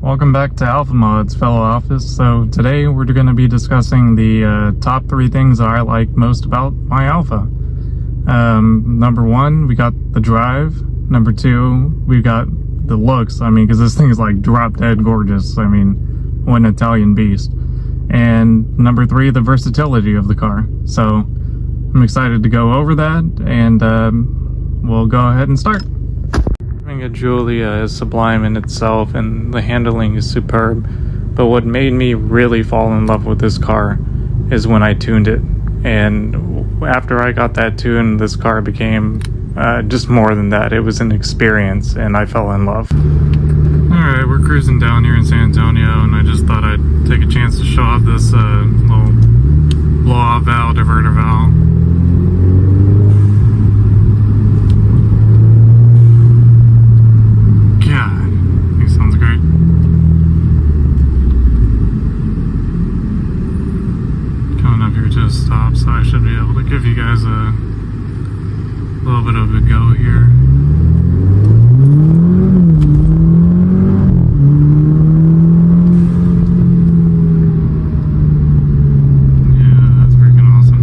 Welcome back to Alpha Mods, fellow Alphas. So today we're going to be discussing the top 3 things I like most about my Alpha. Number 1, we got the drive. Number 2, we got the looks. I mean, because this thing is like drop dead gorgeous. I mean, what an Italian beast. And number 3, the versatility of the car. So I'm excited to go over that, and we'll go ahead and start. A Giulia is sublime in itself and the handling is superb, but what made me really fall in love with this car is when I tuned it, and after I got that tune, this car became just more than that. It was an experience and I fell in love. Alright, we're cruising down here in San Antonio, and I just thought I'd take a chance to show off this little blow-off valve, diverter valve. Stop, so I should be able to give you guys a little bit of a go here. Yeah, that's freaking awesome.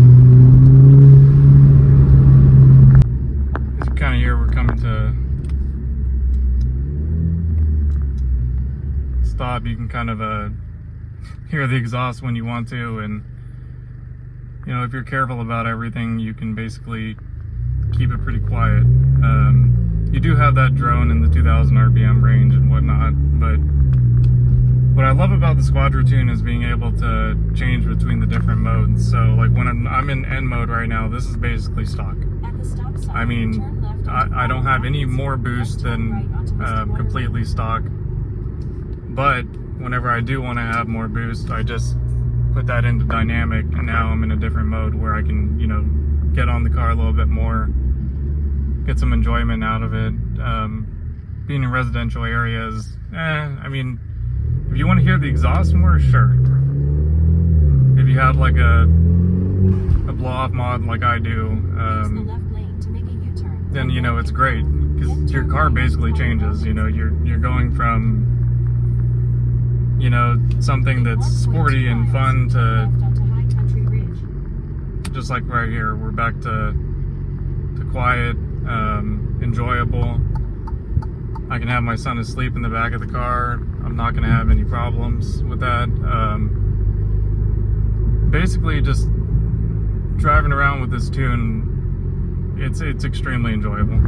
As you kind of hear, we're coming to stop. You can kind of hear the exhaust when you want to, and you know, if you're careful about everything, you can basically keep it pretty quiet. You do have that drone in the 2000 RPM range and whatnot, but what I love about the Squadra tune is being able to change between the different modes. So like when I'm in N mode right now, this is basically stock. I mean, I don't have any more boost than completely stock, but whenever I do want to have more boost, I just put that into dynamic, and now I'm in a different mode where I can, you know, get on the car a little bit more, get some enjoyment out of it. Being in residential areas, I mean, if you want to hear the exhaust more, sure. If you have like a blow-off mod like I do, then, you know, it's great, because your car basically changes. You know, you're going from, you know, something that's sporty and fun to just like right here, we're back to quiet, enjoyable. I can have my son asleep in the back of the car. I'm not going to have any problems with that. Basically, just driving around with this tune, it's extremely enjoyable.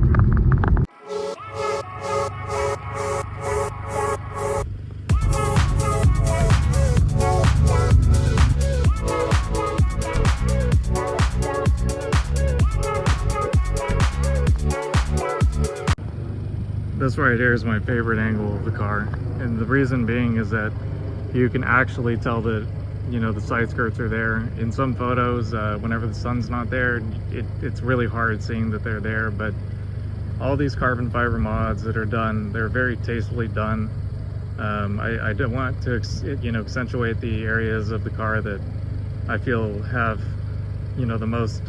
This right here is my favorite angle of the car, and the reason being is that you can actually tell that, you know, the side skirts are there. In some photos, whenever the sun's not there, it's really hard seeing that they're there, but all these carbon fiber mods that are done, they're very tastefully done. I don't want to, you know, accentuate the areas of the car that I feel have, you know, the most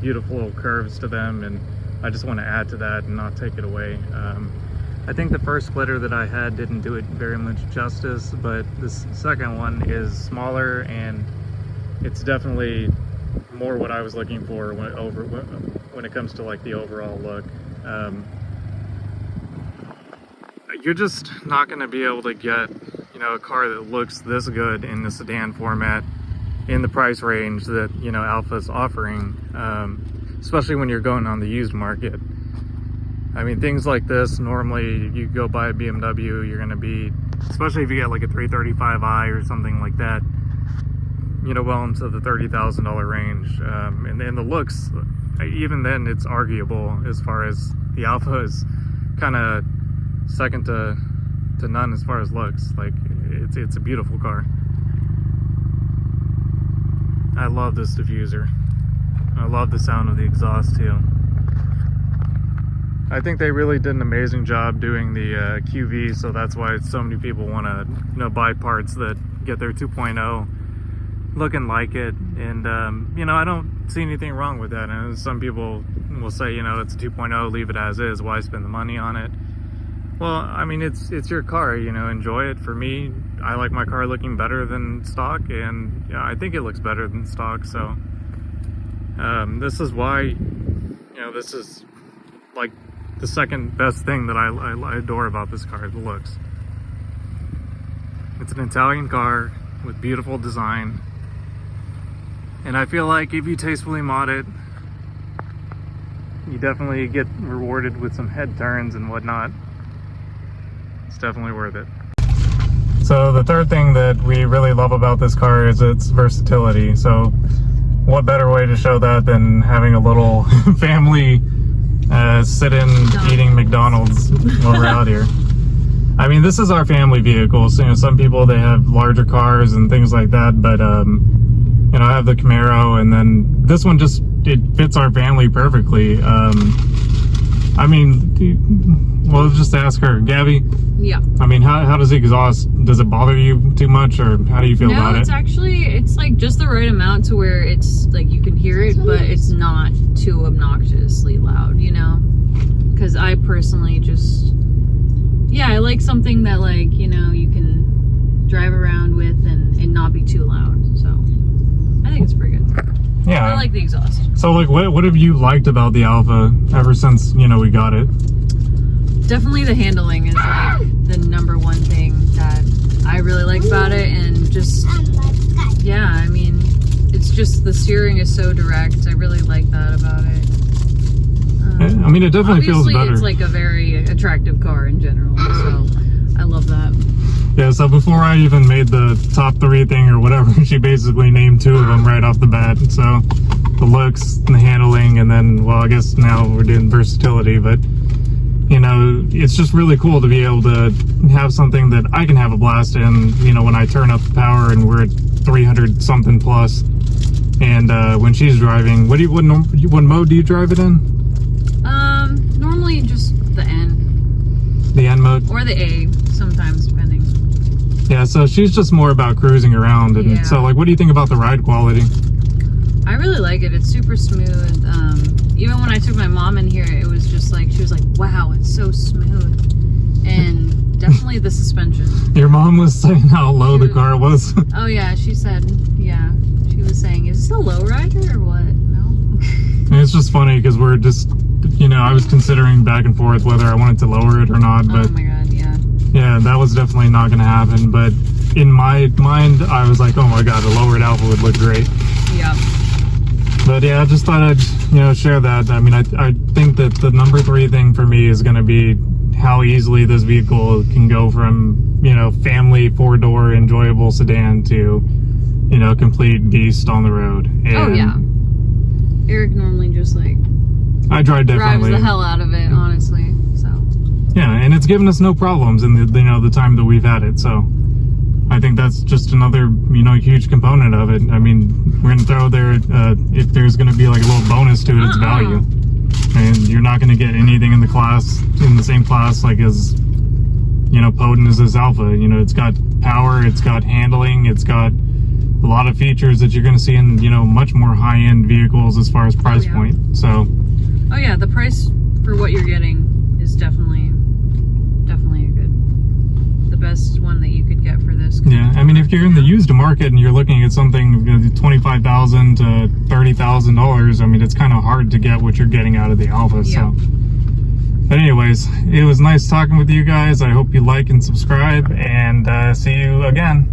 beautiful curves to them, and I just want to add to that and not take it away. I think the first splitter that I had didn't do it very much justice, but this second one is smaller, and it's definitely more what I was looking for when it comes to like the overall look. You're just not going to be able to get, you know, a car that looks this good in the sedan format in the price range that, you know, Alpha's offering, especially when you're going on the used market. I mean, things like this, normally you go buy a BMW, you're going to be, especially if you get like a 335i or something like that, you know, well into the $30,000 range. And then the looks, even then it's arguable as far as the Alpha is kind of second to none as far as looks. Like, it's a beautiful car. I love this diffuser. I love the sound of the exhaust too. I think they really did an amazing job doing the QV, so that's why so many people want to, you know, buy parts that get their 2.0 looking like it. And you know, I don't see anything wrong with that. And some people will say, you know, it's a 2.0, leave it as is, why spend the money on it? Well, I mean, it's your car, you know, enjoy it. For me, I like my car looking better than stock, and yeah, I think it looks better than stock, so this is why, you know, this is like the second best thing that I adore about this car, the looks. It's an Italian car with beautiful design, and I feel like if you tastefully mod it, you definitely get rewarded with some head turns and whatnot. It's definitely worth it. So the third thing that we really love about this car is its versatility. So what better way to show that than having a little family sit-in eating McDonald's while we're out here. I mean, this is our family vehicle. So, you know, some people, they have larger cars and things like that, but you know, I have the Camaro, and then this one just, it fits our family perfectly. I mean, well, just ask her, Gabby. Yeah. I mean, how does the exhaust, does it bother you too much, or how do you feel about it? No, it's actually, it's like just the right amount to where it's like you can hear it, but it's not too obnoxiously loud, you know? Because I personally just, yeah, I like something that, like, you know, you can drive around with and not be too loud. So I think it's pretty good. Yeah. I like the exhaust. So, like, what have you liked about the Alfa ever since, you know, we got it? Definitely the handling is like the number one thing that I really like about it, and just, yeah, I mean, it's just the steering is so direct. I really like that about it. I mean, it definitely feels better. Obviously, it's like a very attractive car in general, so I love that. Yeah, so before I even made the top 3 thing or whatever, she basically named 2 of them right off the bat. So the looks, the handling, and then, well, I guess now we're doing versatility, but you know, it's just really cool to be able to have something that I can have a blast in, you know, when I turn up the power and we're at 300 something plus. And when she's driving, what mode do you drive it in? Normally just the N. The N mode? Or the A, sometimes, depending. Yeah, so she's just more about cruising around. And yeah. So, like, what do you think about the ride quality? I really like it. It's super smooth. Even when I took my mom in here, it was just like, she was like, wow, it's so smooth. And definitely the suspension. Your mom was saying how low the car was. Oh yeah, she said, yeah. She was saying, is this a low rider or what? No. And it's just funny because we're just, you know, I was considering back and forth whether I wanted to lower it or not. But oh my god, yeah. Yeah, that was definitely not going to happen. But in my mind, I was like, oh my god, a lowered Alfa would look great. Yeah. But yeah, I just thought I'd, you know, share that. I mean, I think that the number 3 thing for me is going to be how easily this vehicle can go from, you know, family 4-door enjoyable sedan to, you know, complete beast on the road. And oh yeah. Eric normally just like I drive definitely drives the hell out of it, honestly. So yeah, and it's given us no problems in the, you know, the time that we've had it. So I think that's just another, you know, huge component of it. I mean, we're gonna throw there, if there's gonna be like a little bonus to it, it's value. And you're not gonna get anything in the same class like as, you know, potent as this Alfa. You know, it's got power, it's got handling, it's got a lot of features that you're gonna see in, you know, much more high-end vehicles as far as price point. So oh yeah, the price for what you're getting is definitely the best one that you could get for this. Yeah, I mean, if you're in the used market and you're looking at something $25,000 to $30,000, I mean, it's kind of hard to get what you're getting out of the Alfa. Yeah. So, but anyways, it was nice talking with you guys. I hope you like and subscribe, and see you again.